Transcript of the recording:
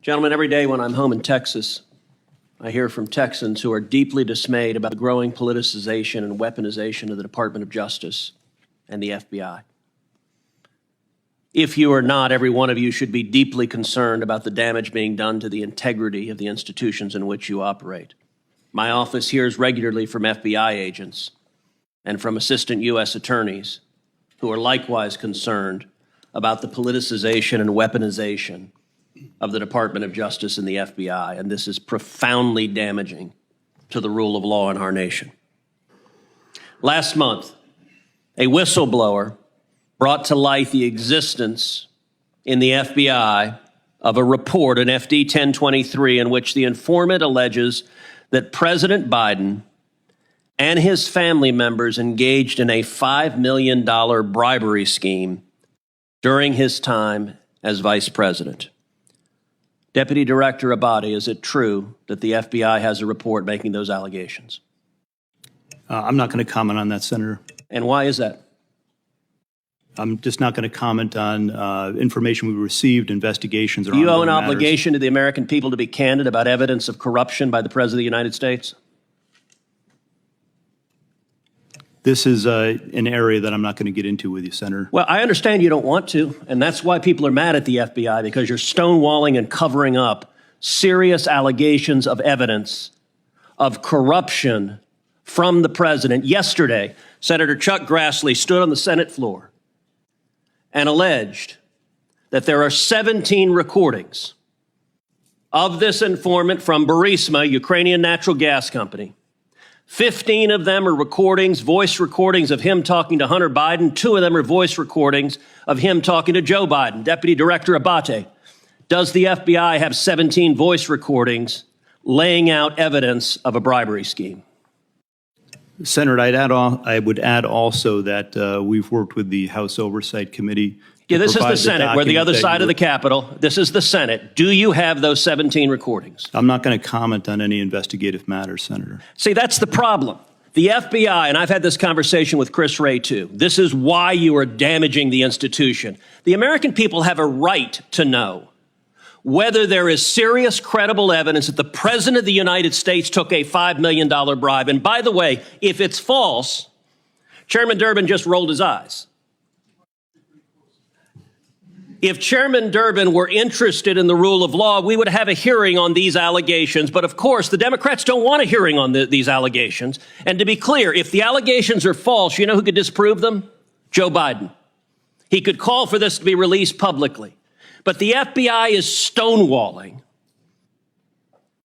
Gentlemen, every day when I'm home in Texas, I hear from Texans who are deeply dismayed about the growing politicization and weaponization of the Department of Justice and the FBI. If you are not, every one of you should be deeply concerned about the damage being done to the integrity of the institutions in which you operate. My office hears regularly from FBI agents and from assistant U.S. attorneys who are likewise concerned about the politicization and weaponization of the Department of Justice and the FBI, and this is profoundly damaging to the rule of law in our nation. Last month, a whistleblower brought to light the existence in the FBI of a report, an FD 1023, in which the informant alleges that President Biden and his family members engaged in a $5 million bribery scheme during his time as vice president. Deputy Director Abate, is it true that the FBI has a report making those allegations? I'm not going to comment on that, Senator. And why is that? I'm just not going to comment on information we received, investigations. Do you owe an obligation to the American people to be candid about evidence of corruption by the President of the United States? This is an area that I'm not going to get into with you, Senator. Well, I understand you don't want to, and that's why people are mad at the FBI, because you're stonewalling and covering up serious allegations of evidence of corruption from the president. Yesterday, Senator Chuck Grassley stood on the Senate floor and alleged that there are 17 recordings of this informant from Burisma, Ukrainian natural gas company. 15 of them are recordings, voice recordings of him talking to Hunter Biden. 2 of them are voice recordings of him talking to Joe Biden. Deputy Director Abate, does the FBI have 17 voice recordings laying out evidence of a bribery scheme? Senator, I would add also that we've worked with the House Oversight Committee. Yeah, this is the Senate. We're the other side of the Capitol. This is the Senate. Do you have those 17 recordings? I'm not going to comment on any investigative matters, Senator. See, that's the problem. The FBI, and I've had this conversation with Chris Wray too, this is why you are damaging the institution. The American people have a right to know whether there is serious, credible evidence that the President of the United States took a $5 million bribe. And by the way, if it's false, Chairman Durbin just rolled his eyes. If Chairman Durbin were interested in the rule of law, we would have a hearing on these allegations. But of course, the Democrats don't want a hearing on these allegations. And to be clear, if the allegations are false, you know who could disprove them? Joe Biden. He could call for this to be released publicly. But the FBI is stonewalling